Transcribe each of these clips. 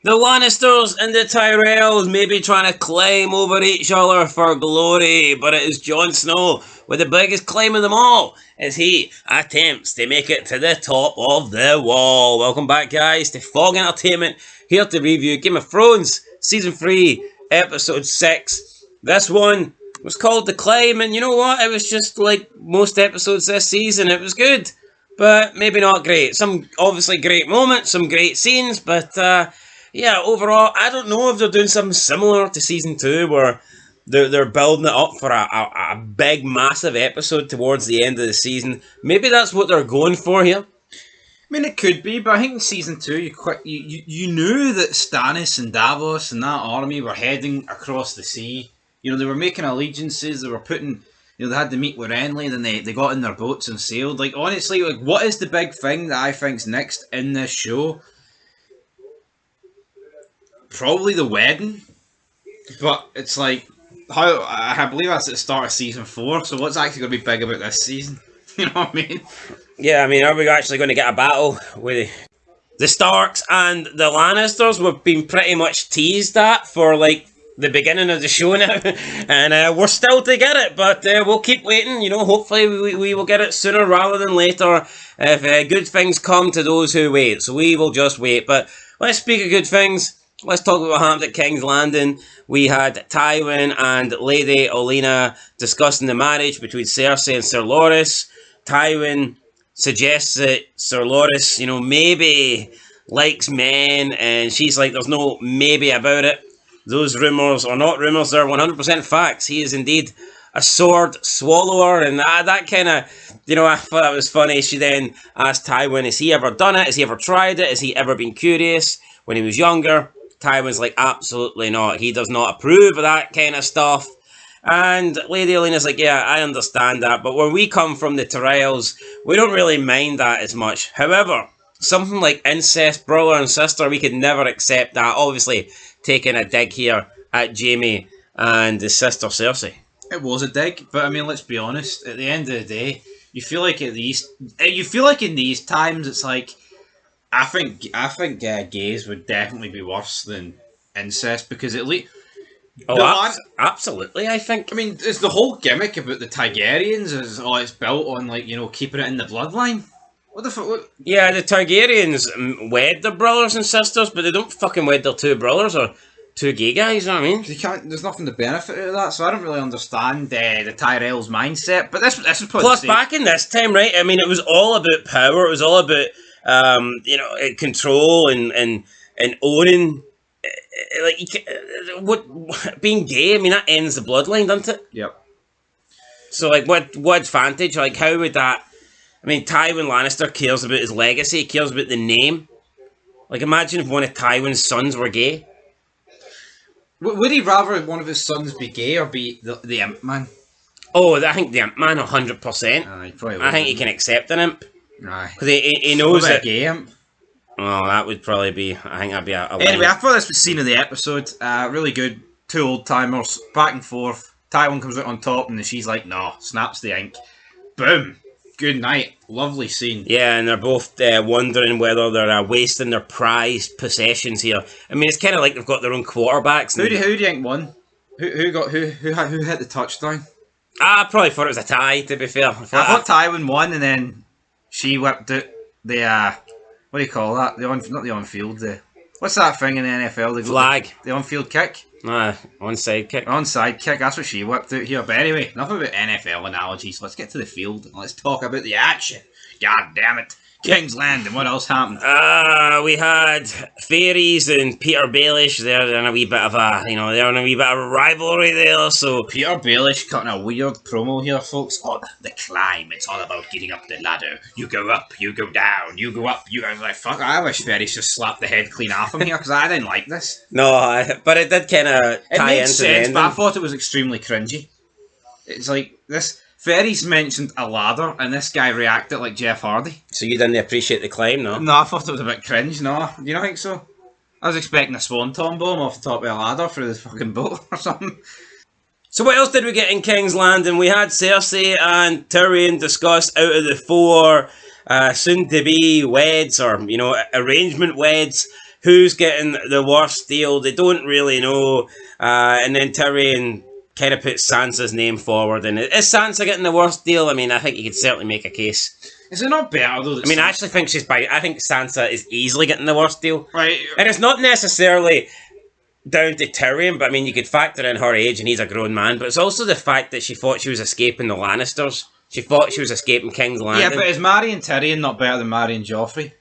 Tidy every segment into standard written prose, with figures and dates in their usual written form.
The Lannisters and the Tyrells may be trying to climb over each other for glory, but it is Jon Snow with the biggest claim of them all as he attempts to make it to the top of the wall. Welcome back, guys, to Fog Entertainment, here to review Game of Thrones Season 3, Episode 6. This one was called The Climb, and you know what? It was just like most episodes this season. It was good, but maybe not great. Some obviously great moments, some great scenes, but yeah, overall, I don't know if they're doing something similar to Season 2, where they're building it up for a big, massive episode towards the end of the season. Maybe that's what they're going for here. I mean, it could be, but I think in Season 2, you knew that Stannis and Davos and that army were heading across the sea. You know, they were making allegiances, they were putting... You know, they had to meet with Renly, then they got in their boats and sailed. Like, honestly, like, what is the big thing that I think's next in this show? Probably the wedding, but it's like I believe that's at the start of Season 4. So what's actually going to be big about this season? You know what I mean? Yeah, I mean, are we actually going to get a battle with the Starks and the Lannisters? We've been pretty much teased at for like the beginning of the show now, and we're still to get it, but we'll keep waiting. You know, hopefully we will get it sooner rather than later. If good things come to those who wait, so we will just wait. But let's speak of good things. Let's talk about what happened at King's Landing. We had Tywin and Lady Olenna discussing the marriage between Cersei and Sir Loras. Tywin suggests that Sir Loras, you know, maybe likes men, and she's like, there's no maybe about it. Those rumours are not rumours, they're 100% facts. He is indeed a sword swallower, and that kind of, you know, I thought that was funny. She then asked Tywin, has he ever done it? Has he ever tried it? Has he ever been curious when he was younger? Tywin's like, absolutely not. He does not approve of that kind of stuff. And Lady Olenna's like, yeah, I understand that, but when we come from the Tyrells, we don't really mind that as much. However, something like incest, brother and sister, we could never accept that. Obviously, taking a dig here at Jaime and his sister Cersei. It was a dig, but I mean, let's be honest. At the end of the day, you feel like in these times, it's like, I think gays would definitely be worse than incest, because at least... Absolutely, I think. I mean, it's the whole gimmick about the Targaryens is, it's built on, like, you know, keeping it in the bloodline. What the fuck? Yeah, the Targaryens wed their brothers and sisters, but they don't fucking wed their two brothers or two gay guys, you know what I mean? There's nothing to benefit out of that, so I don't really understand the Tyrells' mindset, but this is probably... Plus, back in this time, right, I mean, it was all about power, it was all about... you know, control and owning, what being gay. I mean, that ends the bloodline, doesn't it? Yep. So, like, what advantage? Like, how would that? I mean, Tywin Lannister cares about his legacy. He cares about the name. Like, imagine if one of Tywin's sons were gay. Would he rather one of his sons be gay or be the Imp Man? Oh, I think the Imp Man, 100%. I think he can accept an imp. Because he knows that... gay imp? Oh, that would probably be... I think that'd be a Anyway, I thought this was scene of the episode. Really good. Two old timers, back and forth. Tywin comes out on top, and then she's like, no, snaps the ink. Boom. Good night. Lovely scene. Yeah, and they're both wondering whether they're wasting their prized possessions here. I mean, it's kind of like they've got their own quarterbacks. Who do you think won? Who hit the touchdown? I probably thought it was a tie, to be fair. I thought Tywin won, and then she whipped out the, what do you call that? Not the on-field, what's that thing in the NFL? The flag. The on-field kick? Onside kick. Onside kick, that's what she whipped out here. But anyway, enough about NFL analogies. Let's get to the field and let's talk about the action. God damn it. King's Landing, what else happened? We had Freys and Peter Baelish. They're in a wee bit of a, rivalry there. So Peter Baelish cutting a weird promo here, folks. Oh, the climb. It's all about getting up the ladder. You go up, you go down, you go up, you go like fuck. I wish Freys just slapped the head clean off him here because I didn't like this. No, but it did kind of tie into sense, the ending. But I thought it was extremely cringy. It's like this. Ferry's mentioned a ladder, and this guy reacted like Jeff Hardy. So you didn't appreciate the climb, no? No, I thought it was a bit cringe, no. Do you not think so? I was expecting a swanton bomb off the top of a ladder through this fucking boat or something. So what else did we get in King's Landing? We had Cersei and Tyrion discuss out of the four soon-to-be weds, or, arrangement weds, who's getting the worst deal. They don't really know. And then Tyrion kind of puts Sansa's name forward. And is Sansa getting the worst deal? I mean, I think you could certainly make a case. Is it not better though? I mean, I actually think I think Sansa is easily getting the worst deal. Right. And it's not necessarily down to Tyrion, but I mean, you could factor in her age and he's a grown man. But it's also the fact that she thought she was escaping the Lannisters. She thought she was escaping King's Landing. Yeah, but is marrying Tyrion not better than marrying Joffrey?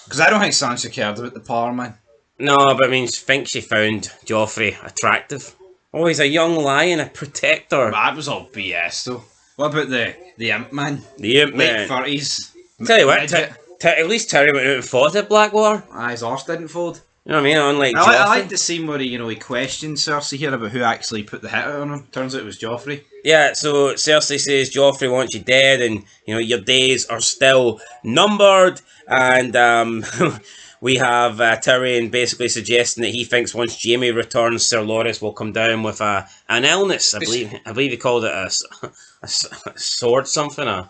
Because I don't think Sansa cared about the power, man. No, but I mean, I think she found Joffrey attractive. Oh, he's a young lion, a protector. That was all BS though. What about the Imp Man? The Imp Late Man. 30s. Tell you what, at least Tyrion went out and fought at Blackwater. His arse didn't fold. You know what I mean? Unlike I Joffrey. like the scene where he questioned Cersei here about who actually put the hit out on him. Turns out it was Joffrey. Yeah, so Cersei says Joffrey wants you dead, and your days are still numbered. And we have Tyrion basically suggesting that he thinks once Jaime returns, Sir Loras will come down with an illness. I believe he called it a sword something.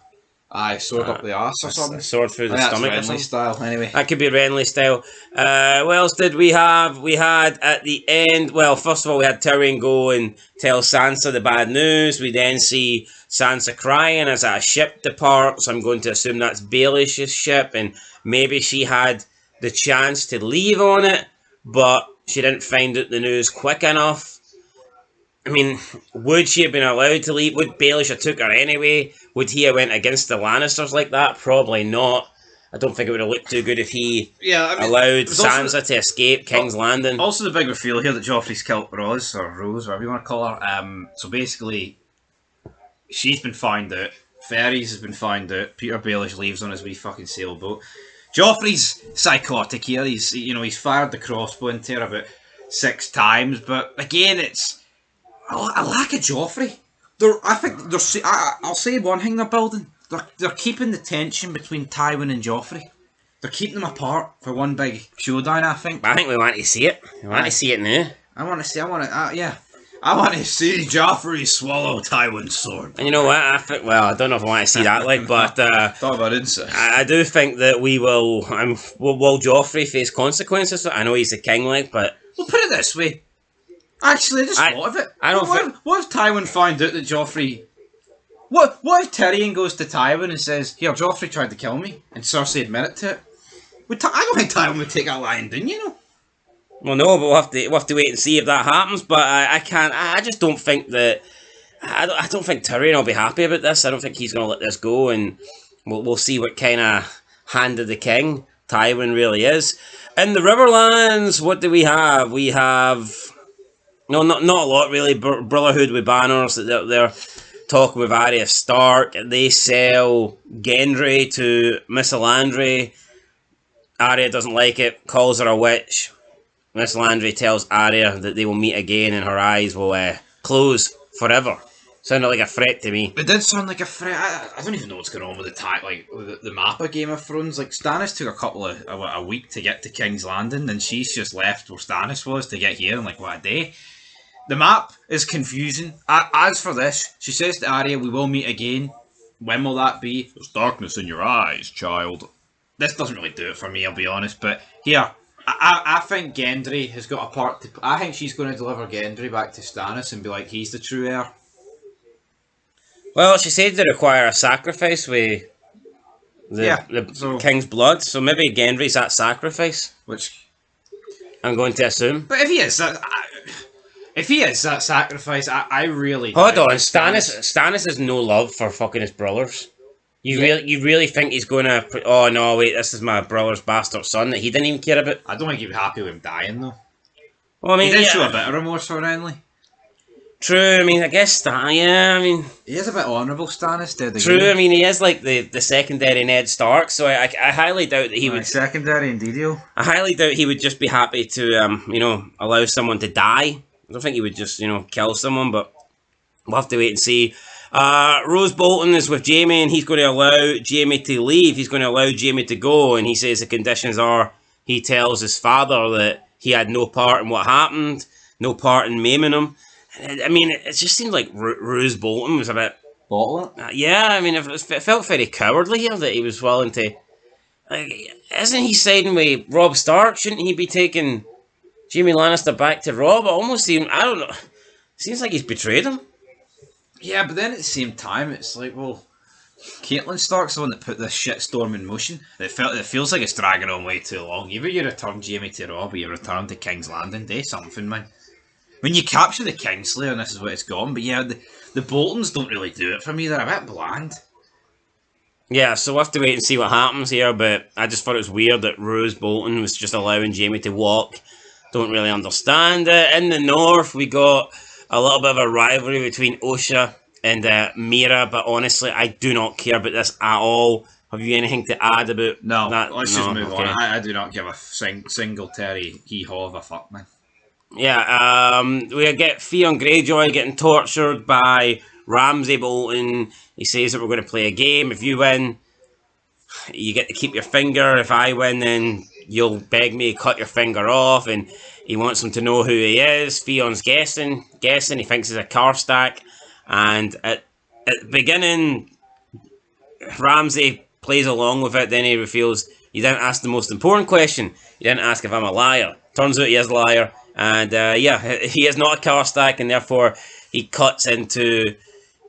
Sword up the arse or something. Sword through the stomach. That's Renly style, anyway. That could be Renly style. What else did we have? We had at the end, well, first of all, we had Tyrion go and tell Sansa the bad news. We then see Sansa crying as a ship departs. I'm going to assume that's Baelish's ship, and maybe she had the chance to leave on it, but she didn't find out the news quick enough. I mean, would she have been allowed to leave? Would Baelish have took her anyway? Would he have went against the Lannisters like that? Probably not. I don't think it would have looked too good if he allowed Sansa to escape King's Landing. Also the big reveal here that Joffrey's killed Rose, whatever you want to call her. So basically, she's been found out. Freys has been found out. Peter Baelish leaves on his wee fucking sailboat. Joffrey's psychotic here. He's fired the crossbow into her about 6 times, but again, it's I lack of Joffrey. I'll say one thing they're building. They're keeping the tension between Tywin and Joffrey. They're keeping them apart for one big showdown, I think. I think we want to see it. We want to see it now. I want to see Joffrey swallow Tywin's sword. And you know what? I don't know if I want to see that, but thought about incest. I do think that we will. Will Joffrey face consequences? I know he's the king, but we'll put it this way. Actually, I just thought of it. What if Tywin found out that Joffrey... What if Tyrion goes to Tywin and says, here, Joffrey tried to kill me, and Cersei admitted to it? I don't think Tywin would take that lying down, Well, no, but we'll have to wait and see if that happens, but I just don't think that... I don't think Tyrion will be happy about this. I don't think he's going to let this go, and we'll see what kind of hand of the king Tywin really is. In the Riverlands, what do we have? We have... No, not a lot really. Brotherhood with banners. They're talking with Arya Stark. They sell Gendry to Melisandre. Arya doesn't like it, calls her a witch. Melisandre tells Arya that they will meet again and her eyes will close forever. Sounded like a threat to me. It did sound like a threat. I don't even know what's going on with the map of Game of Thrones. Like, Stannis took a week to get to King's Landing, and she's just left where Stannis was to get here in a day. The map is confusing. As for this, she says to Arya, we will meet again. When will that be? There's darkness in your eyes, child. This doesn't really do it for me, I'll be honest, but here, I think Gendry has got a part to... I think she's going to deliver Gendry back to Stannis and be like, he's the true heir. Well, she said they require a sacrifice with the king's blood, so maybe Gendry's that sacrifice. Which... I'm going to assume. But if he is that sacrifice, I really... Hold on, Stannis has no love for fucking his brothers. You really think he's going to... Oh, no, wait, this is my brother's bastard son that he didn't even care about? I don't think he'd be happy with him dying, though. Well, I mean... He did show a bit of remorse for Renly. True, I mean, I guess he is a bit honourable, Stannis, did he? True, I mean, he is like the secondary Ned Stark, so I highly doubt that he would... Secondary, indeed. I highly doubt he would just be happy to, allow someone to die. I don't think he would just, kill someone, but we'll have to wait and see. Rose Bolton is with Jaime, and he's going to allow Jaime to leave. He's going to allow Jaime to go, and he says the conditions are he tells his father that he had no part in what happened, no part in maiming him. I mean, it just seemed like Rose Bolton was a bit... Bottle it? Yeah, I mean, it felt very cowardly here that he was willing to Like, isn't he siding with Robb Stark? Shouldn't he be taking Jaime Lannister back to Robb? I don't know. Seems like he's betrayed him. Yeah, but then at the same time, it's like, well, Caitlin Stark's the one that put this shitstorm in motion. It feels like it's dragging on way too long. Either you return Jaime to Robb or you return to King's Landing. Do something, man. When you capture the Kingslayer, and this is what it's gone, but yeah, the Boltons don't really do it for me. They're a bit bland. Yeah, so we'll have to wait and see what happens here, but I just thought it was weird that Rose Bolton was just allowing Jaime to walk. Don't really understand it. In the north, we got a little bit of a rivalry between Osha and Mira, but honestly, I do not care about this at all. Have you anything to add about No, that? let's just move on. I do not give a single Terry hee-haw of a fuck, man. Yeah, we get Theon Greyjoy getting tortured by Ramsay Bolton. He says that we're going to play a game. If you win, you get to keep your finger. If I win, then you'll beg me to cut your finger off. And he wants him to know who he is. Theon's guessing. He thinks he's a Karstark. And at the beginning, Ramsay plays along with it. Then he reveals you didn't ask the most important question. You didn't ask if I'm a liar. Turns out he is a liar. And he is not a Karstark, and therefore he cuts into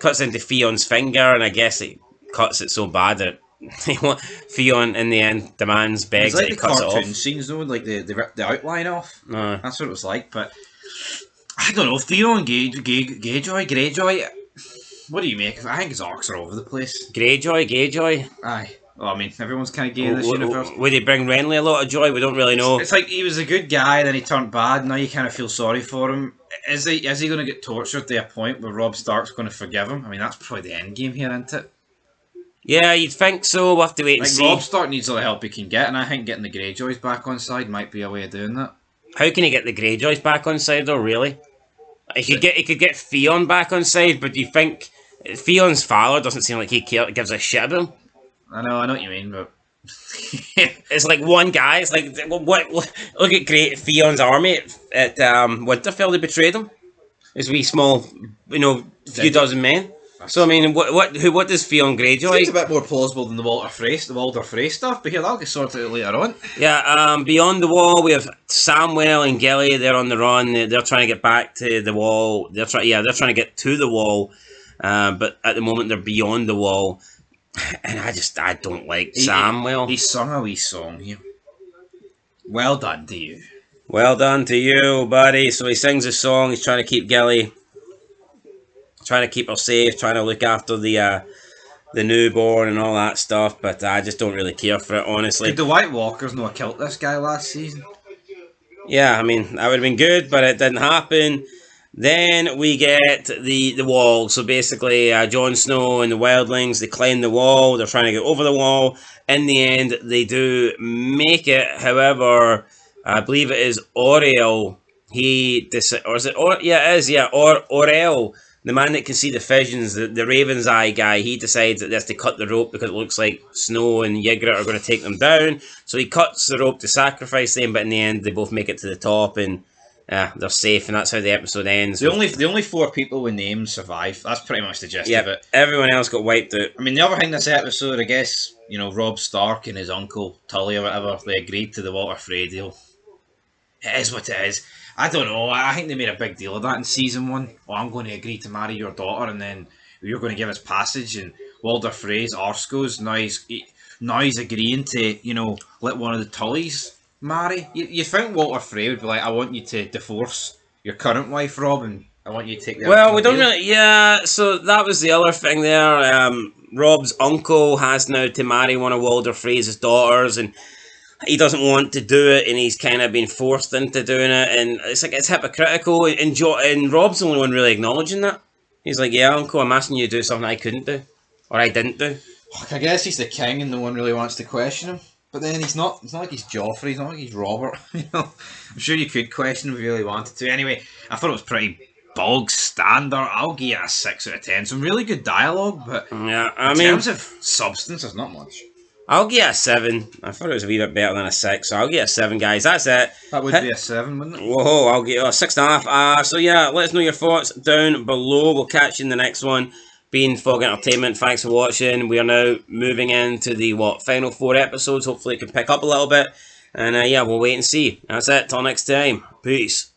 Theon's finger, and I guess he cuts it so bad that Theon in the end begs that he cuts it off. It's like the cartoon scenes though, like they rip the outline off. That's what it was like. But I don't know, Theon Greyjoy. What do you make of it? I think his arcs are all over the place. Greyjoy. Aye. Well, I mean, everyone's kind of gay in this universe. Would he bring Renly a lot of joy? We don't really know. It's like he was a good guy, then he turned bad. Now you kind of feel sorry for him. Is he going to get tortured to a point where Robb Stark's going to forgive him? I mean, that's probably the end game here, isn't it? Yeah, you'd think so. We'll have to wait and see. Robb Stark needs all the help he can get, and I think getting the Greyjoys back on side might be a way of doing that. How can he get the Greyjoys back on side, though? Really? He could get Theon back on side, but do you think Theon's father doesn't seem like he gives a shit about him? I know what you mean, but it's like one guy. It's like what? Look at great Theon's army at Winterfell. They betrayed him. His wee small, few dozen men. So I mean, what does Theon Greyjoy? Seems a bit more plausible than the Walder Frey stuff, but here that'll get sorted out later on. Yeah. Beyond the wall, we have Samwell and Gilly. They're on the run. They're trying to get back to the wall. They're trying to get to the wall, but at the moment they're beyond the wall. And I don't like Samwell. He sung a wee song here. Well done to you. Well done to you, buddy. So he sings a song. He's trying to keep Gilly, trying to keep her safe, trying to look after the newborn and all that stuff. But I just don't really care for it, honestly. Did the White Walkers not kill this guy last season? Yeah, I mean, that would have been good, but it didn't happen. Then we get the wall. So basically, Jon Snow and the wildlings, they climb the wall. They're trying to get over the wall. In the end, they do make it. However, I believe it is Orell. Orell, the man that can see the visions, the Raven's Eye guy. He decides that he has to cut the rope because it looks like Snow and Ygritte are going to take them down. So he cuts the rope to sacrifice them. But in the end, they both make it to the top and they're safe, and that's how the episode ends. The only 4 people with names survive. That's pretty much the gist of it. Everyone else got wiped out. I mean, the other thing this episode, I guess, Robb Stark and his uncle Tully or whatever, they agreed to the Walder Frey deal. It is what it is. I don't know. I think they made a big deal of that in season 1. Oh, I'm going to agree to marry your daughter, and then you're going to give us passage. And Walder Frey's arse goes. Now he's agreeing to let one of the Tullys marry. You think Walder Frey would be like, I want you to divorce your current wife, Robb, and I want you to take the... Well, we don't really... Yeah, so that was the other thing there. Robb's uncle has now to marry one of Walder Frey's daughters, and he doesn't want to do it, and he's kind of been forced into doing it, and it's hypocritical, and Robb's the only one really acknowledging that. He's like, yeah, uncle, I'm asking you to do something I couldn't do, or I didn't do. I guess he's the king, and no one really wants to question him. But then it's not like he's Joffrey, he's not like he's Robert. I'm sure you could question him if you really wanted to. Anyway, I thought it was pretty bog standard. I'll give it a 6 out of 10. Some really good dialogue, but yeah, in terms of substance, there's not much. I'll give it a 7. I thought it was a wee bit better than a 6, so I'll give it a 7, guys. That's it. That would be a 7, wouldn't it? Whoa, I'll give it a 6.5. So yeah, let us know your thoughts down below. We'll catch you in the next one. been Fog Entertainment. Thanks for watching. We are now moving into the final 4 episodes. Hopefully it can pick up a little bit. And yeah, we'll wait and see. That's it. Till next time. Peace.